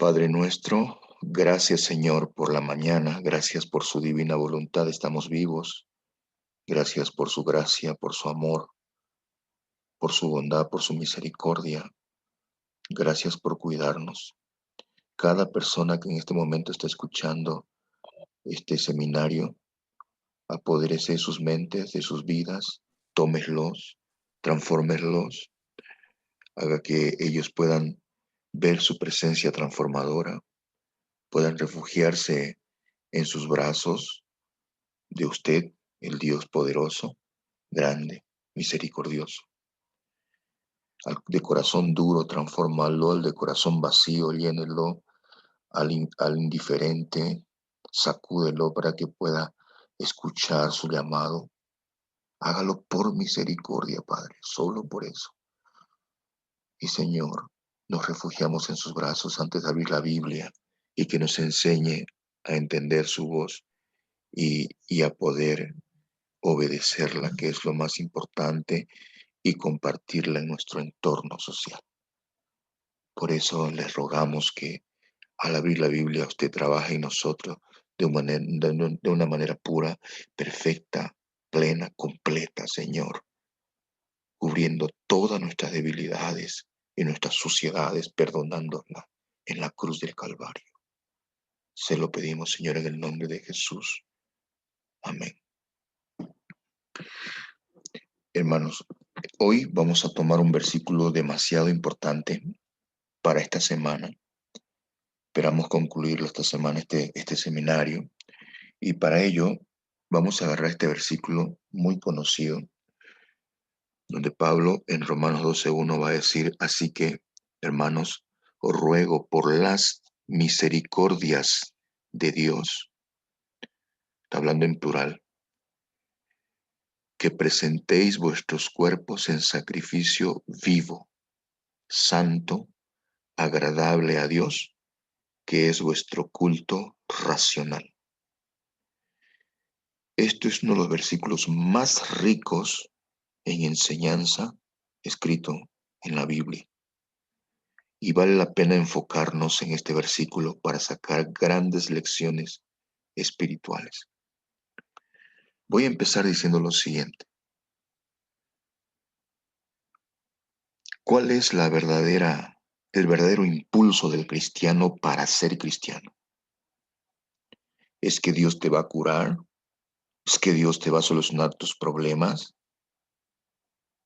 Padre nuestro, gracias Señor por la mañana, gracias por su divina voluntad, estamos vivos, gracias por su gracia, por su amor, por su bondad, por su misericordia, gracias por cuidarnos. Cada persona que en este momento está escuchando este seminario, apodérese de sus mentes, de sus vidas, tómelos, transfórmelos, haga que ellos puedan ver su presencia transformadora, puedan refugiarse en sus brazos de usted, el Dios poderoso, grande, misericordioso. Al de corazón duro, transfórmalo; al de corazón vacío, llénelo; al indiferente, sacúdelo para que pueda escuchar su llamado. Hágalo por misericordia, Padre, solo por eso. Y Señor, nos refugiamos en sus brazos antes de abrir la Biblia y que nos enseñe a entender su voz y a poder obedecerla, que es lo más importante, y compartirla en nuestro entorno social. Por eso les rogamos que al abrir la Biblia usted trabaje en nosotros de una manera pura, perfecta, plena, completa, Señor, cubriendo todas nuestras debilidades y nuestras suciedades, perdonándolas en la cruz del Calvario. Se lo pedimos, Señor, en el nombre de Jesús. Amén. Hermanos, hoy vamos a tomar un versículo demasiado importante para esta semana. Esperamos concluirlo esta semana, este seminario. Y para ello vamos a agarrar este versículo muy conocido, donde Pablo en Romanos 12:1 va a decir: así que, hermanos, os ruego por las misericordias de Dios, está hablando en plural, que presentéis vuestros cuerpos en sacrificio vivo, santo, agradable a Dios, que es vuestro culto racional. Esto es uno de los versículos más ricos en enseñanza escrito en la Biblia. Y vale la pena enfocarnos en este versículo para sacar grandes lecciones espirituales. Voy a empezar diciendo lo siguiente. ¿Cuál es el verdadero impulso del cristiano para ser cristiano? ¿Es que Dios te va a curar? ¿Es que Dios te va a solucionar tus problemas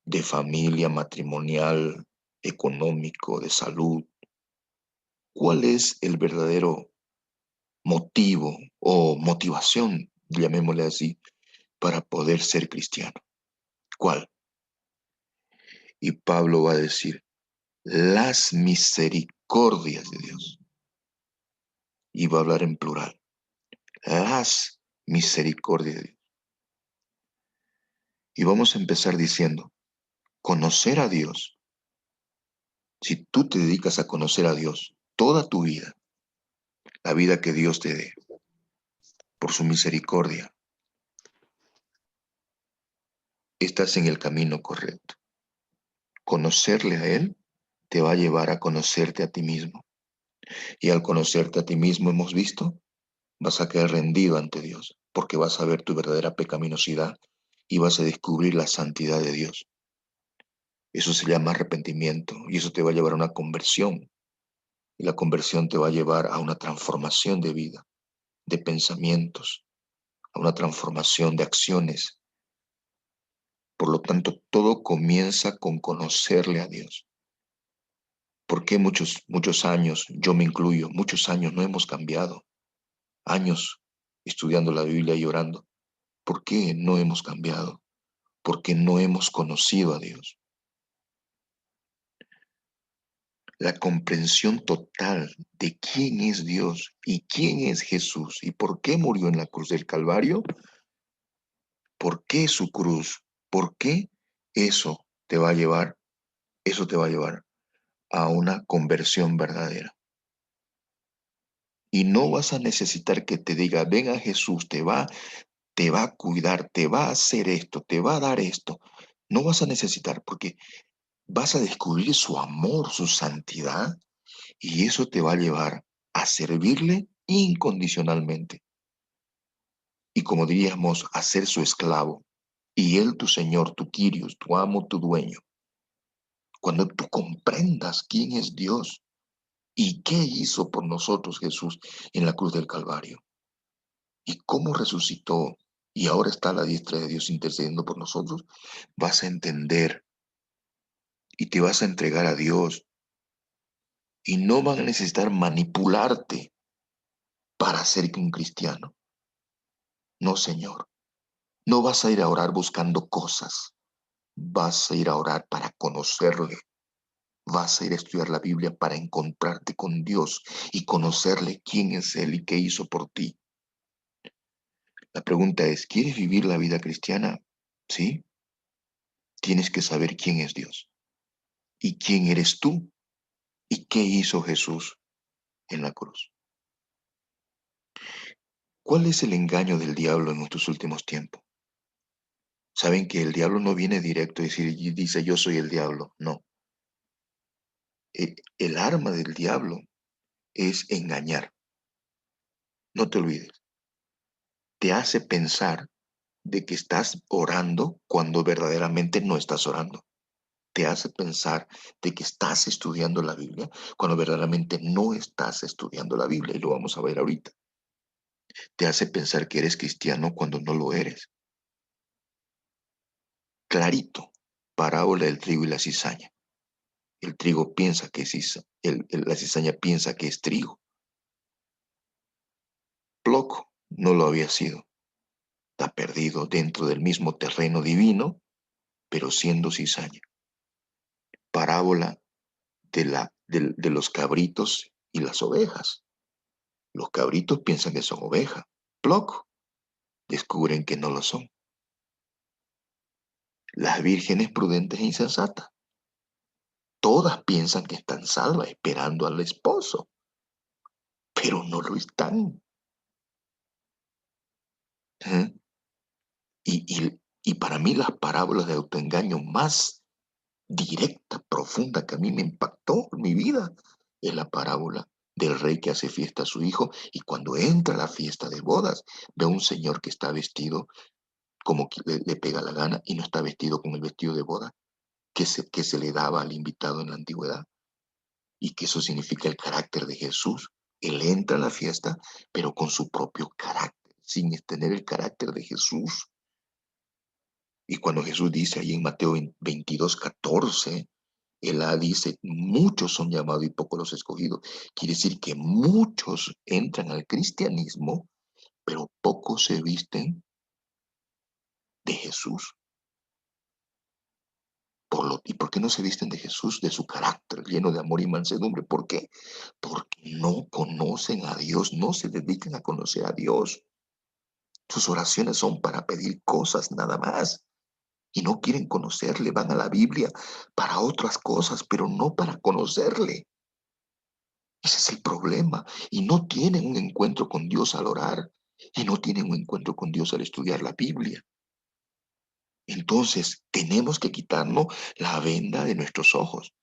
de familia, matrimonial, económico, de salud? ¿Cuál es el verdadero motivo o motivación, llamémosle así, para poder ser cristiano? ¿Cuál? Y Pablo va a decir: las misericordias de Dios. Y va a hablar en plural. Las misericordias de Dios. Y vamos a empezar diciendo: conocer a Dios. Si tú te dedicas a conocer a Dios toda tu vida, la vida que Dios te dé, por su misericordia, estás en el camino correcto. Conocerle a Él te va a llevar a conocerte a ti mismo. Y al conocerte a ti mismo, hemos visto, vas a quedar rendido ante Dios, porque vas a ver tu verdadera pecaminosidad y vas a descubrir la santidad de Dios. Eso se llama arrepentimiento y eso te va a llevar a una conversión. Y la conversión te va a llevar a una transformación de vida, de pensamientos, a una transformación de acciones. Por lo tanto, todo comienza con conocerle a Dios. ¿Por qué muchos años, yo me incluyo, muchos años no hemos cambiado? Años estudiando la Biblia y orando. ¿Por qué no hemos cambiado? Porque no hemos conocido a Dios. La comprensión total de quién es Dios y quién es Jesús y por qué murió en la cruz del Calvario, por qué su cruz, por qué eso te va a llevar, eso te va a llevar a una conversión verdadera. Y no vas a necesitar que te diga: ven a Jesús, te va a cuidar, te va a hacer esto, te va a dar esto. No vas a necesitar, porque vas a descubrir su amor, su santidad, y eso te va a llevar a servirle incondicionalmente. Y como diríamos, a ser su esclavo. Y él tu Señor, tu Kyrios, tu amo, tu dueño. Cuando tú comprendas quién es Dios y qué hizo por nosotros Jesús en la cruz del Calvario y cómo resucitó y ahora está a la diestra de Dios intercediendo por nosotros, vas a entender y te vas a entregar a Dios y no van a necesitar manipularte para ser un cristiano. No, Señor. No vas a ir a orar buscando cosas. Vas a ir a orar para conocerle. Vas a ir a estudiar la Biblia para encontrarte con Dios y conocerle quién es Él y qué hizo por ti. La pregunta es, ¿quieres vivir la vida cristiana? Sí. Tienes que saber quién es Dios y quién eres tú y qué hizo Jesús en la cruz. ¿Cuál es el engaño del diablo en nuestros últimos tiempos? Saben que el diablo no viene directo y dice yo soy el diablo. No. El arma del diablo es engañar. No te olvides. Te hace pensar de que estás orando cuando verdaderamente no estás orando. Te hace pensar de que estás estudiando la Biblia cuando verdaderamente no estás estudiando la Biblia, y lo vamos a ver ahorita. Te hace pensar que eres cristiano cuando no lo eres. Clarito, parábola del trigo y la cizaña. El trigo piensa que es cizaña, la cizaña piensa que es trigo. Ploc, no lo había sido. Está perdido dentro del mismo terreno divino, pero siendo cizaña. Parábola de los cabritos y las ovejas. Los cabritos piensan que son ovejas. Ploc, descubren que no lo son. Las vírgenes prudentes e insensatas. Todas piensan que están salvas esperando al esposo, pero no lo están. ¿Eh? Y para mí las parábolas de autoengaño más directa, profunda, que a mí me impactó en mi vida, es la parábola del rey que hace fiesta a su hijo y cuando entra a la fiesta de bodas ve a un señor que está vestido como que le pega la gana y no está vestido con el vestido de boda que se le daba al invitado en la antigüedad y que eso significa el carácter de Jesús. Él entra a la fiesta, pero con su propio carácter, sin tener el carácter de Jesús. Y cuando Jesús dice ahí en Mateo 22:14, él dice, muchos son llamados y pocos los escogidos. Quiere decir que muchos entran al cristianismo, pero pocos se visten de Jesús. ¿Y por qué no se visten de Jesús, de su carácter lleno de amor y mansedumbre? ¿Por qué? Porque no conocen a Dios, no se dedican a conocer a Dios. Sus oraciones son para pedir cosas nada más. Y no quieren conocerle, van a la Biblia para otras cosas, pero no para conocerle. Ese es el problema. Y no tienen un encuentro con Dios al orar. Y no tienen un encuentro con Dios al estudiar la Biblia. Entonces, tenemos que quitarnos la venda de nuestros ojos.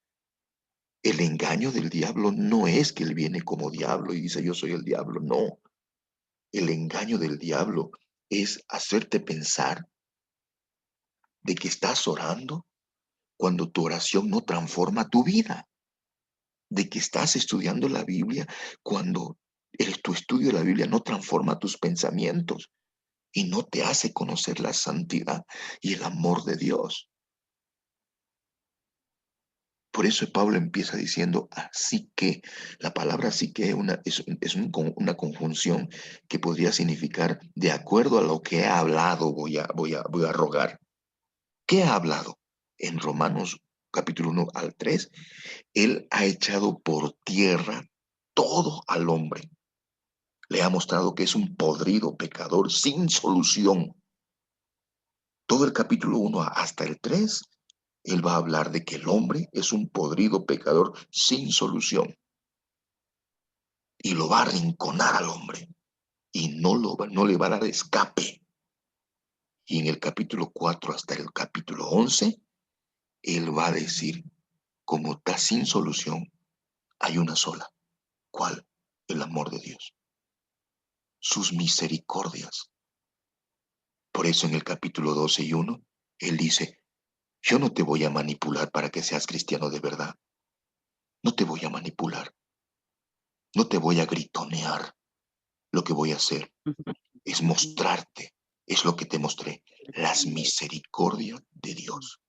El engaño del diablo no es que él viene como diablo y dice yo soy el diablo, no. El engaño del diablo es hacerte pensar de que estás orando cuando tu oración no transforma tu vida, de que estás estudiando la Biblia cuando tu estudio de la Biblia no transforma tus pensamientos y no te hace conocer la santidad y el amor de Dios. Por eso Pablo empieza diciendo, así que, la palabra así que una conjunción que podría significar, de acuerdo a lo que he hablado, voy a rogar. ¿Qué ha hablado? En Romanos capítulo 1 al 3, él ha echado por tierra todo al hombre. Le ha mostrado que es un podrido pecador sin solución. Todo el capítulo 1 hasta el 3 él va a hablar de que el hombre es un podrido pecador sin solución y lo va a arrinconar al hombre y no le va a dar escape. Y en el capítulo 4 hasta el capítulo 11, él va a decir, como está sin solución, hay una sola. ¿Cuál? el amor de Dios, sus misericordias. Por eso en el capítulo 12:1, Él dice, yo no te voy a manipular para que seas cristiano de verdad. No te voy a manipular, no te voy a gritonear. Lo que voy a hacer es mostrarte, es lo que te mostré, las misericordias de Dios.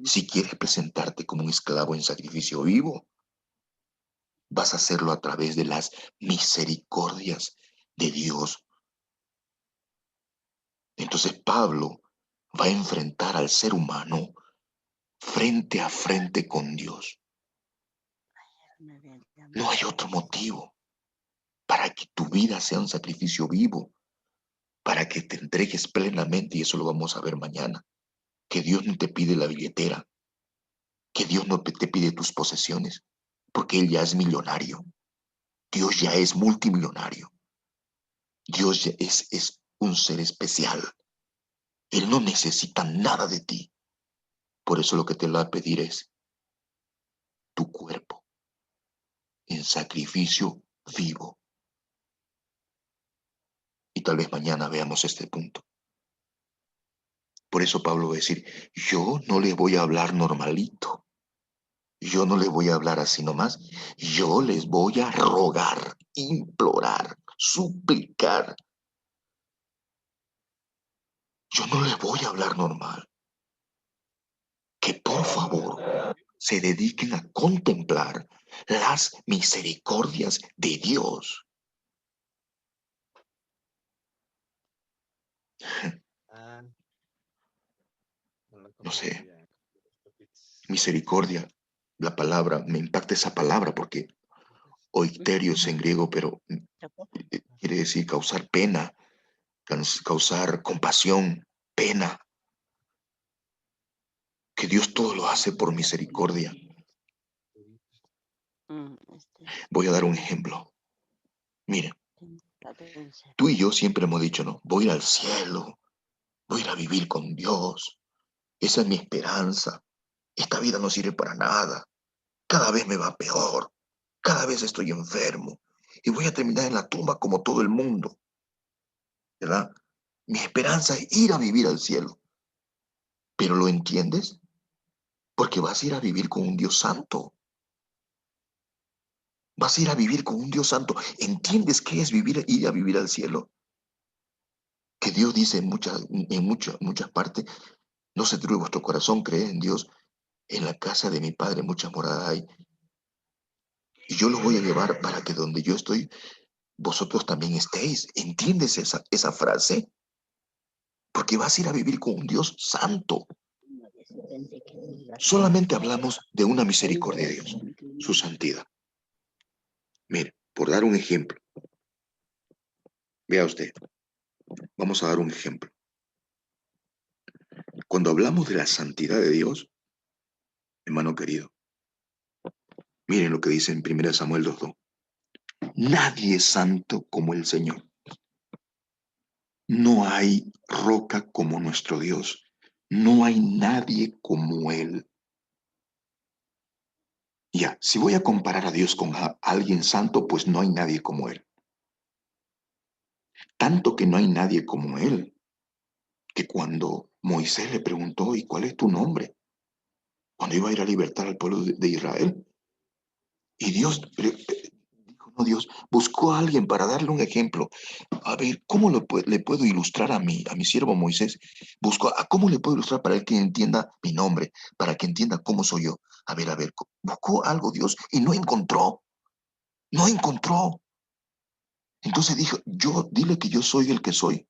Si quieres presentarte como un esclavo en sacrificio vivo, vas a hacerlo a través de las misericordias de Dios. Entonces Pablo va a enfrentar al ser humano frente a frente con Dios. No hay otro motivo para que tu vida sea un sacrificio vivo, para que te entregues plenamente, y eso lo vamos a ver mañana, que Dios no te pide la billetera, que Dios no te pide tus posesiones, porque Él ya es millonario, Dios ya es multimillonario, Dios ya es un ser especial, Él no necesita nada de ti, por eso lo que te va a pedir es tu cuerpo en sacrificio vivo. Y tal vez mañana veamos este punto. Por eso Pablo va a decir, yo no les voy a hablar normalito, yo no les voy a hablar así nomás, yo les voy a rogar, implorar, suplicar. Yo no les voy a hablar normal. Que por favor se dediquen a contemplar las misericordias de Dios. No sé, misericordia, la palabra, me impacta esa palabra porque oiterios en griego, pero quiere decir causar pena, causar compasión, pena. Que Dios todo lo hace por misericordia. Voy a dar un ejemplo. Miren, tú y yo siempre hemos dicho, no, voy a ir al cielo, voy a ir a vivir con Dios. Esa es mi esperanza. Esta vida no sirve para nada. Cada vez me va peor. Cada vez estoy enfermo. Y voy a terminar en la tumba como todo el mundo. ¿Verdad? Mi esperanza es ir a vivir al cielo. ¿Pero lo entiendes? Porque vas a ir a vivir con un Dios santo. Vas a ir a vivir con un Dios santo. ¿Entiendes qué es ir a vivir al cielo? Que Dios dice en muchas partes, no se turbe vuestro corazón, creed en Dios. En la casa de mi Padre muchas moradas hay. Y yo los voy a llevar para que donde yo estoy, vosotros también estéis. ¿Entiendes esa frase? Porque vas a ir a vivir con un Dios santo. Solamente hablamos de una misericordia de Dios, su santidad. Mire, por dar un ejemplo, vea usted, vamos a dar un ejemplo. Cuando hablamos de la santidad de Dios, hermano querido, miren lo que dice en 1 Samuel 2:2. Nadie es santo como el Señor. No hay roca como nuestro Dios. No hay nadie como Él. Ya, si voy a comparar a Dios con alguien santo, pues no hay nadie como Él. Tanto que no hay nadie como Él, que cuando Moisés le preguntó, ¿y cuál es tu nombre? Cuando iba a ir a libertar al pueblo de Israel. Y Dios, dijo, no, Dios buscó a alguien para darle un ejemplo. A ver, ¿cómo le puedo ilustrar a mi siervo Moisés? Buscó, ¿cómo le puedo ilustrar para él que entienda mi nombre? Para que entienda cómo soy yo. A ver, buscó algo Dios y no encontró. No encontró. Entonces dijo, dile que yo soy el que soy.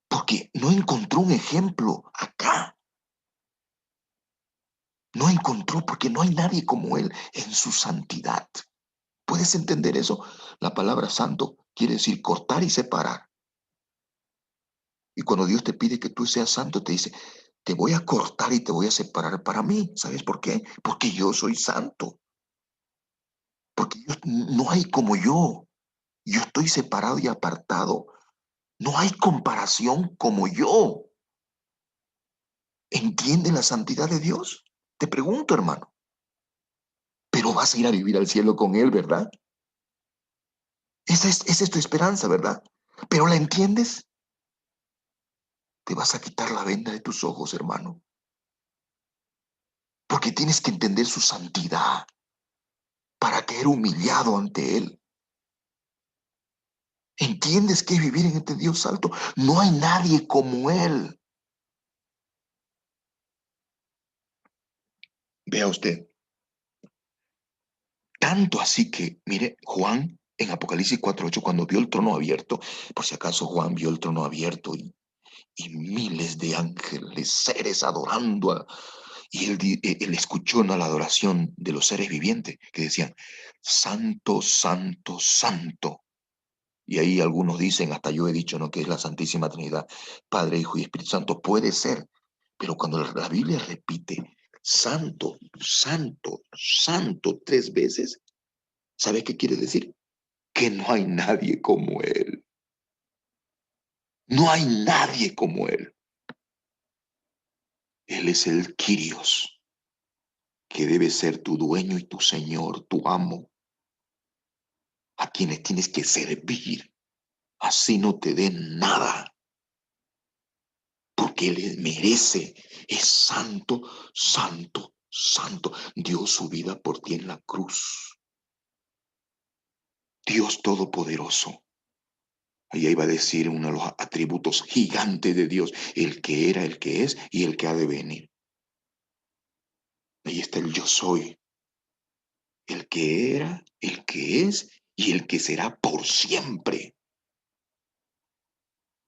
Porque no encontró un ejemplo acá. No encontró porque no hay nadie como él en su santidad. ¿Puedes entender eso? La palabra santo quiere decir cortar y separar. Y cuando Dios te pide que tú seas santo, te dice, te voy a cortar y te voy a separar para mí. ¿Sabes por qué? Porque yo soy santo. Porque no hay como yo. Yo estoy separado y apartado. No hay comparación como yo. ¿Entiende la santidad de Dios? Te pregunto, hermano. Pero no vas a ir a vivir al cielo con Él, ¿verdad? Esa es tu esperanza, ¿verdad? Pero ¿la entiendes? Te vas a quitar la venda de tus ojos, hermano, porque tienes que entender su santidad para caer humillado ante Él. ¿Entiendes qué es vivir en este Dios alto? No hay nadie como Él. Vea usted, tanto así que, mire, Juan en Apocalipsis 4:8, cuando vio el trono abierto, por si acaso Juan vio el trono abierto y miles de ángeles, seres adorando, y él escuchó, ¿no?, la adoración de los seres vivientes que decían, Santo, Santo, Santo. Y ahí algunos dicen, hasta yo he dicho, ¿no?, que es la Santísima Trinidad, Padre, Hijo y Espíritu Santo. Puede ser, pero cuando la Biblia repite Santo, Santo, Santo 3 veces, ¿sabe qué quiere decir? Que no hay nadie como Él. No hay nadie como Él. Él es el Kyrios, que debe ser tu dueño y tu Señor, tu amo, a quienes tienes que servir. Así no te den nada, porque Él merece. Es santo, santo, santo. Dio su vida por ti en la cruz. Dios Todopoderoso. Ahí iba a decir uno de los atributos gigantes de Dios, el que era, el que es y el que ha de venir. Ahí está el yo soy, el que era, el que es y el que será por siempre.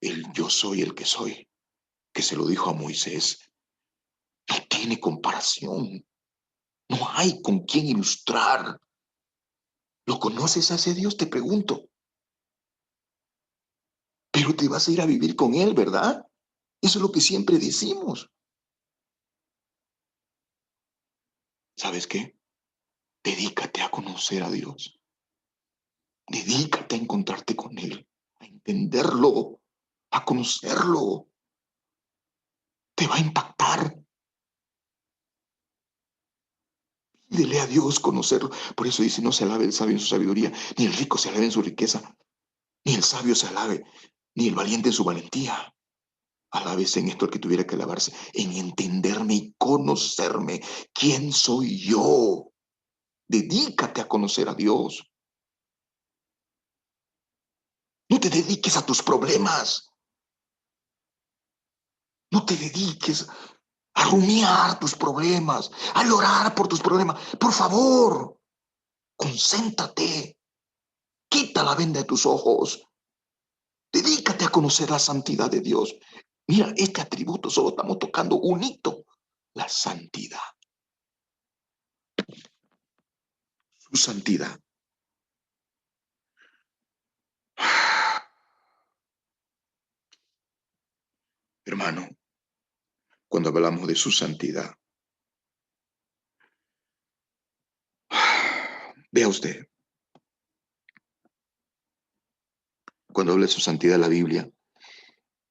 El yo soy el que soy, que se lo dijo a Moisés, no tiene comparación. No hay con quién ilustrar. ¿Lo conoces a ese Dios? Te pregunto. Pero te vas a ir a vivir con Él, ¿verdad? Eso es lo que siempre decimos. ¿Sabes qué? Dedícate a conocer a Dios. Dedícate a encontrarte con Él, a entenderlo, a conocerlo. Te va a impactar. Pídele a Dios conocerlo. Por eso dice, no se alabe el sabio en su sabiduría, ni el rico se alabe en su riqueza, ni el sabio se alabe, ni el valiente en su valentía. Alábese en esto el que tuviera que alabarse, en entenderme y conocerme. ¿Quién soy yo? Dedícate a conocer a Dios. No te dediques a tus problemas. No te dediques a rumiar tus problemas, a llorar por tus problemas. Por favor, concéntrate. Quita la venda de tus ojos. Dedícate a conocer la santidad de Dios. Mira, este atributo solo estamos tocando un hito, la santidad. Su santidad. Hermano, cuando hablamos de su santidad, vea usted, cuando habla de su santidad la Biblia,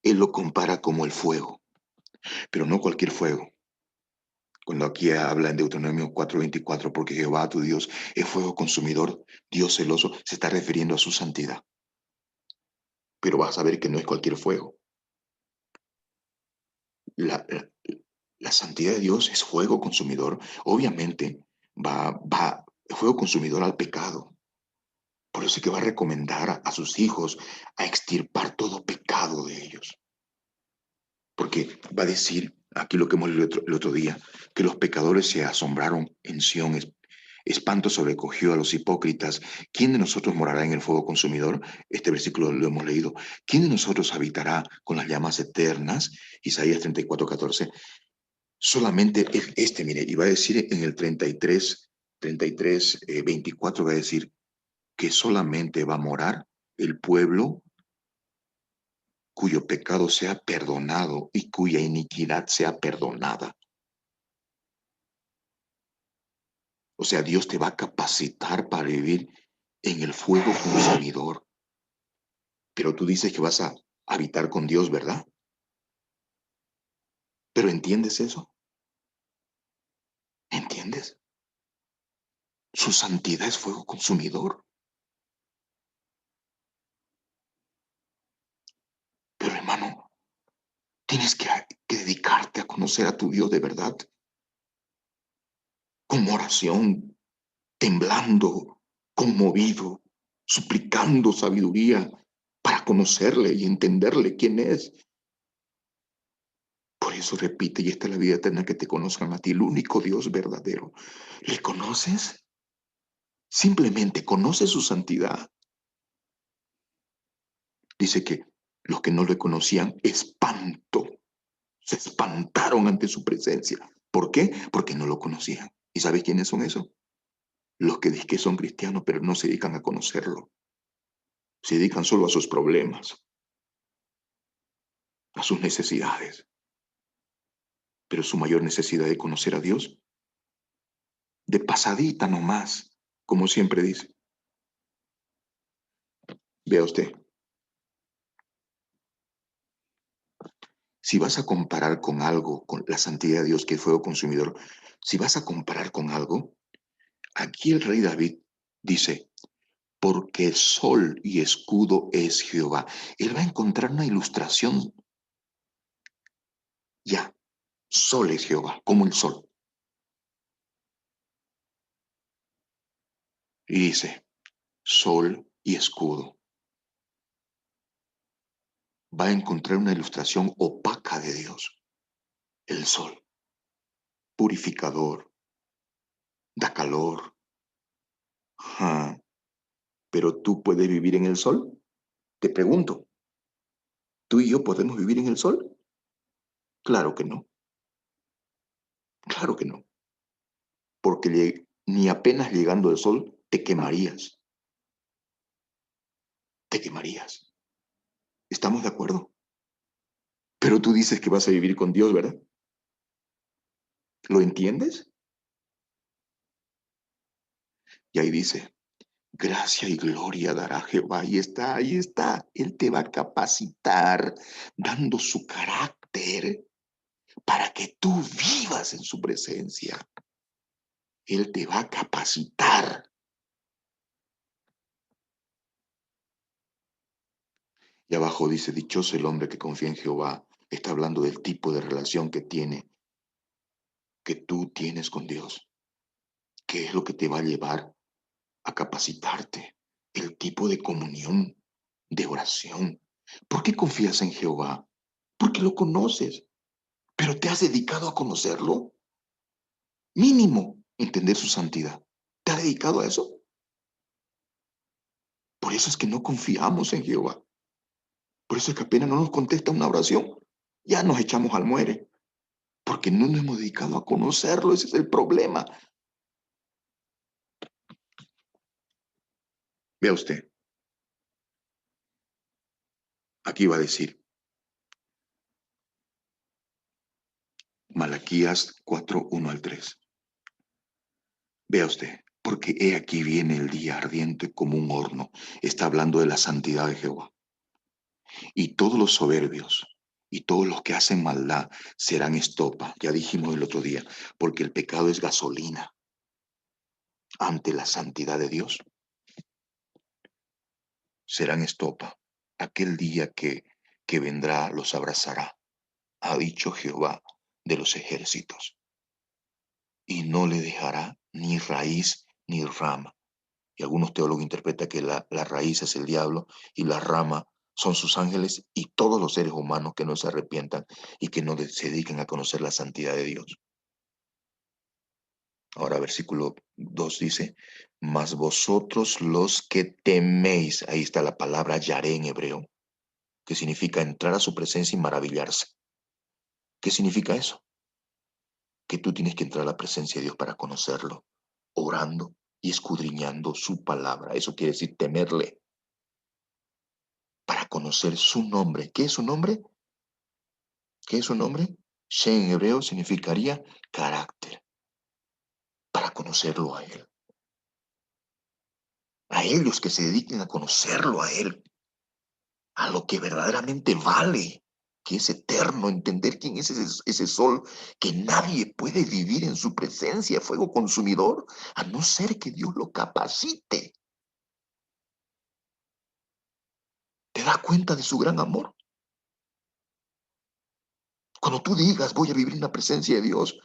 Él lo compara como el fuego, pero no cualquier fuego. Cuando aquí habla en Deuteronomio 4:24, porque Jehová tu Dios es fuego consumidor, Dios celoso, se está refiriendo a su santidad. Pero vas a ver que no es cualquier fuego. La, la, la santidad de Dios es fuego consumidor. Obviamente va fuego consumidor al pecado. Por eso es que va a recomendar a sus hijos a extirpar todo pecado de ellos. Porque va a decir, aquí lo que hemos leído el otro día, que los pecadores se asombraron en Sión, espanto sobrecogió a los hipócritas. ¿Quién de nosotros morará en el fuego consumidor? Este versículo lo hemos leído. ¿Quién de nosotros habitará con las llamas eternas? Isaías 34:14. Solamente mire, y va a decir en el 24, va a decir que solamente va a morar el pueblo cuyo pecado sea perdonado y cuya iniquidad sea perdonada. O sea, Dios te va a capacitar para vivir en el fuego consumidor. Pero tú dices que vas a habitar con Dios, ¿verdad? ¿Pero entiendes eso? ¿Entiendes? Su santidad es fuego consumidor. Pero hermano, tienes que dedicarte a conocer a tu Dios de verdad, con oración, temblando, conmovido, suplicando sabiduría para conocerle y entenderle quién es. Por eso repite, y esta es la vida eterna, que te conozcan a ti, el único Dios verdadero. ¿Le conoces? Simplemente conoces su santidad. Dice que los que no le conocían, se espantaron ante su presencia. ¿Por qué? Porque no lo conocían. ¿Y sabes quiénes son esos? Los que dicen que son cristianos, pero no se dedican a conocerlo. Se dedican solo a sus problemas, a sus necesidades. Pero su mayor necesidad de conocer a Dios, de pasadita nomás, como siempre dice. Vea usted, si vas a comparar con algo, con la santidad de Dios que es fuego consumidor, si vas a comparar con algo, aquí el rey David dice, porque sol y escudo es Jehová. Él va a encontrar una ilustración ya. Sol es Jehová, como el sol. Y dice, sol y escudo. Va a encontrar una ilustración opaca de Dios. El sol, purificador, da calor. Ah, pero tú puedes vivir en el sol. Te pregunto, ¿tú y yo podemos vivir en el sol? Claro que no, claro que no. Porque ni apenas llegando al sol te quemarías, te quemarías. ¿Estamos de acuerdo? Pero tú dices que vas a vivir con Dios, ¿verdad? ¿Lo entiendes? Y ahí dice, gracia y gloria dará Jehová. Ahí está, ahí está. Él te va a capacitar dando su carácter para que tú vivas en su presencia. Él te va a capacitar. Y abajo dice, dichoso el hombre que confía en Jehová. Está hablando del tipo de relación que tú tienes con Dios. ¿Qué es lo que te va a llevar a capacitarte? El tipo de comunión, de oración. ¿Por qué confías en Jehová? Porque lo conoces, pero te has dedicado a conocerlo. Mínimo, entender su santidad. ¿Te has dedicado a eso? Por eso es que no confiamos en Jehová. Por eso es que apenas no nos contesta una oración, ya nos echamos al muere. Porque no nos hemos dedicado a conocerlo, ese es el problema. Vea usted, aquí va a decir Malaquías 4:1 al 3. Vea usted, porque he aquí viene el día ardiente como un horno. Está hablando de la santidad de Jehová. Y todos los soberbios y todos los que hacen maldad serán estopa. Ya dijimos el otro día, porque el pecado es gasolina ante la santidad de Dios. Serán estopa. Aquel día que vendrá los abrazará, ha dicho Jehová de los ejércitos, y no le dejará ni raíz ni rama. Y algunos teólogos interpretan que la raíz es el diablo y la rama son sus ángeles y todos los seres humanos que no se arrepientan y que no se dediquen a conocer la santidad de Dios. Ahora versículo 2 dice, mas vosotros los que teméis, ahí está la palabra yaré en hebreo, que significa entrar a su presencia y maravillarse. ¿Qué significa eso? Que tú tienes que entrar a la presencia de Dios para conocerlo, orando y escudriñando su palabra. Eso quiere decir temerle, para conocer su nombre. ¿Qué es su nombre? ¿Qué es su nombre? She en hebreo significaría carácter, para conocerlo a Él. A ellos que se dediquen a conocerlo a Él, a lo que verdaderamente vale. que es eterno, entender quién es ese sol, que nadie puede vivir en su presencia, fuego consumidor, a no ser que Dios lo capacite. ¿Te das cuenta de su gran amor? Cuando tú digas, voy a vivir en la presencia de Dios,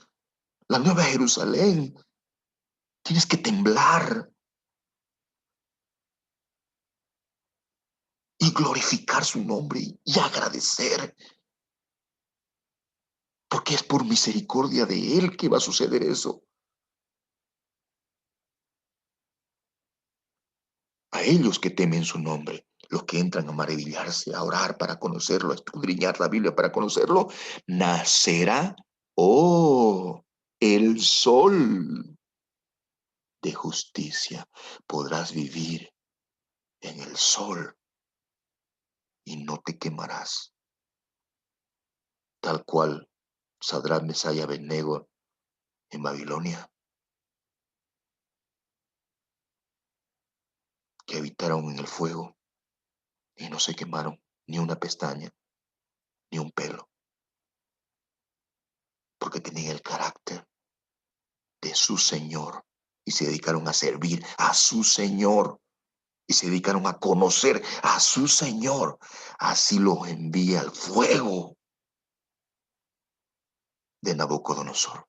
la nueva Jerusalén, tienes que temblar y glorificar su nombre y agradecer, porque es por misericordia de Él que va a suceder eso. A ellos que temen su nombre, los que entran a maravillarse, a orar para conocerlo, a escudriñar la Biblia para conocerlo, nacerá, oh, el sol de justicia. Podrás vivir en el sol y no te quemarás, tal cual Sadrach, Mesach y Abednego en Babilonia, que habitaron en el fuego y no se quemaron ni una pestaña, ni un pelo, porque tenían el carácter de su Señor y se dedicaron a servir a su Señor y se dedicaron a conocer a su Señor. Así los envía al fuego de Nabucodonosor.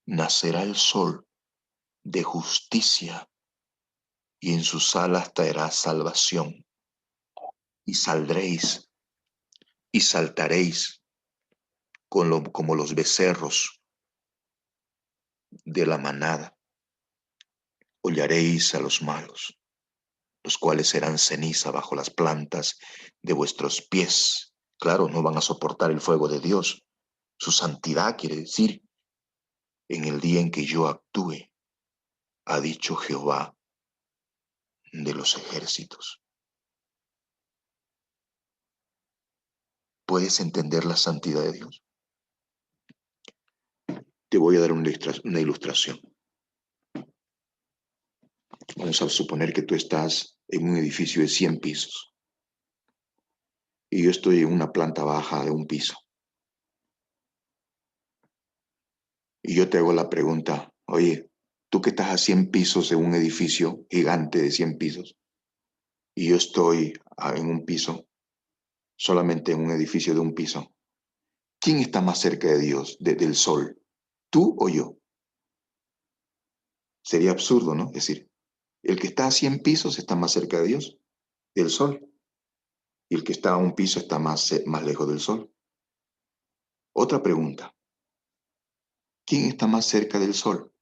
Nacerá el sol de justicia y en sus alas traerá salvación. Y saldréis y saltaréis como los becerros de la manada. Hollaréis a los malos, los cuales serán ceniza bajo las plantas de vuestros pies. Claro, no van a soportar el fuego de Dios. Su santidad quiere decir, en el día en que yo actúe, ha dicho Jehová de los ejércitos. ¿Puedes entender la santidad de Dios? Te voy a dar una ilustración. Vamos a suponer que tú estás en un edificio de 100 pisos y yo estoy en una planta baja de un piso. Y yo te hago la pregunta, oye, tú que estás a 100 pisos de un edificio gigante de 100 pisos y yo estoy en un piso, solamente en un edificio de un piso, ¿quién está más cerca de Dios, del sol? ¿Tú o yo? Sería absurdo, ¿no? Es decir, el que está a 100 pisos está más cerca de Dios, del sol, y el que está a un piso está más lejos del sol. Otra pregunta, ¿quién está más cerca del sol?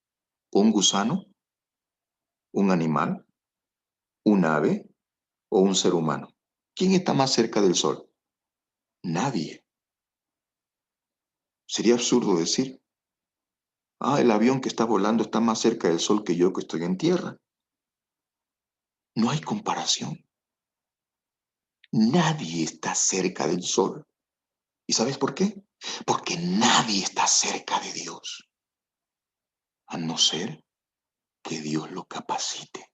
¿Un gusano? ¿Un animal? ¿Un ave? ¿O un ser humano? ¿Quién está más cerca del sol? Nadie. Sería absurdo decir, el avión que está volando está más cerca del sol que yo que estoy en tierra. No hay comparación. Nadie está cerca del sol. ¿Y sabes por qué? Porque nadie está cerca de Dios, a no ser que Dios lo capacite.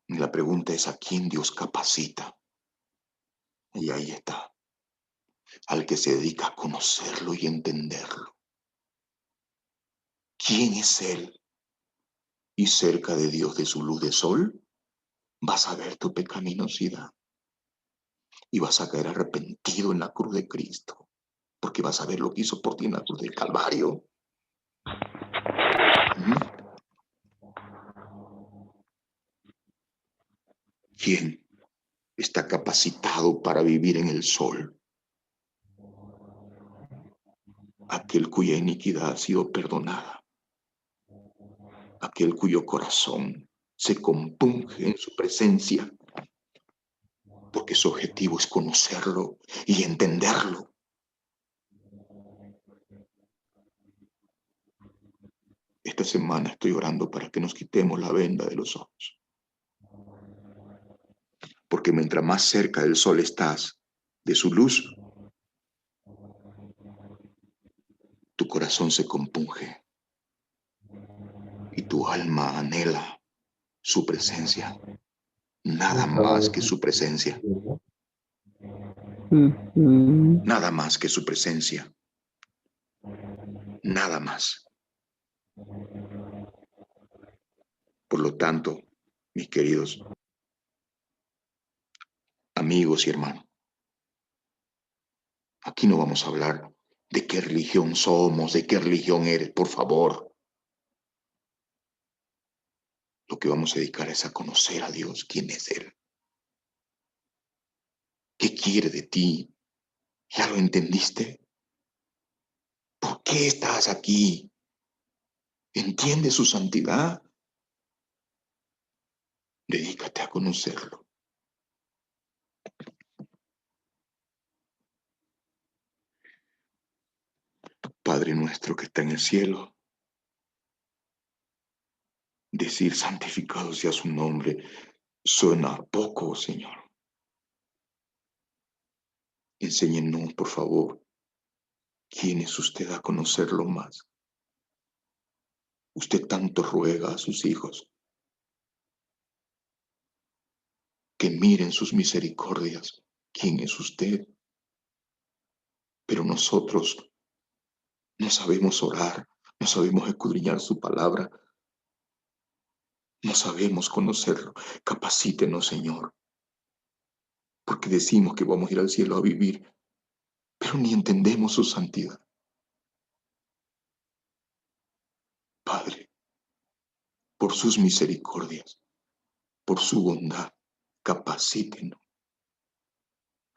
Y la pregunta es, ¿a quién Dios capacita? Y ahí está, al que se dedica a conocerlo y entenderlo. ¿Quién es Él? Y cerca de Dios, de su luz de sol, vas a ver tu pecaminosidad y vas a caer arrepentido en la cruz de Cristo, porque vas a ver lo que hizo por ti en la cruz del Calvario. ¿Mm? ¿Quién está capacitado para vivir en el sol? Aquel cuya iniquidad ha sido perdonada, aquel cuyo corazón se compunge en su presencia, porque su objetivo es conocerlo y entenderlo. Esta semana estoy orando para que nos quitemos la venda de los ojos, porque mientras más cerca del sol estás, de su luz, tu corazón se compunge y tu alma anhela su presencia, nada más que su presencia, nada más que su presencia, nada más. Por lo tanto, mis queridos amigos y hermanos, aquí no vamos a hablar de qué religión somos, de qué religión eres, por favor. Lo que vamos a dedicar es a conocer a Dios, quién es Él, qué quiere de ti. ¿Ya lo entendiste? ¿Por qué estás aquí? ¿Entiendes su santidad? Dedícate a conocerlo. Padre nuestro que está en el cielo, decir santificado sea su nombre suena poco, Señor. Enséñenos, por favor, quién es usted a conocerlo más. Usted tanto ruega a sus hijos que miren sus misericordias. ¿Quién es usted? Pero nosotros no sabemos orar, no sabemos escudriñar su palabra, no sabemos conocerlo. Capacítenos, Señor, porque decimos que vamos a ir al cielo a vivir, pero ni entendemos su santidad. Padre, por sus misericordias, por su bondad, capacítenos.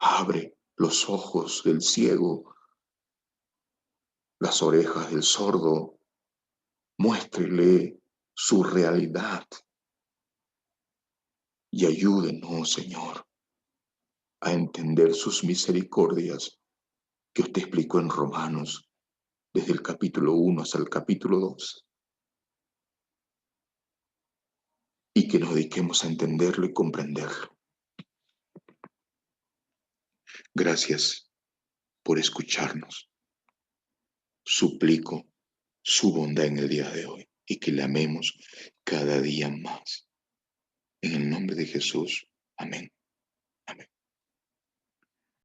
Abre los ojos del ciego, las orejas del sordo, muéstrele su realidad y ayúdenos, Señor, a entender sus misericordias que usted explicó en Romanos, desde el capítulo 1 hasta el capítulo 2, y que nos dediquemos a entenderlo y comprenderlo. Gracias por escucharnos. Suplico su bondad en el día de hoy y que le amemos cada día más. En el nombre de Jesús. Amén.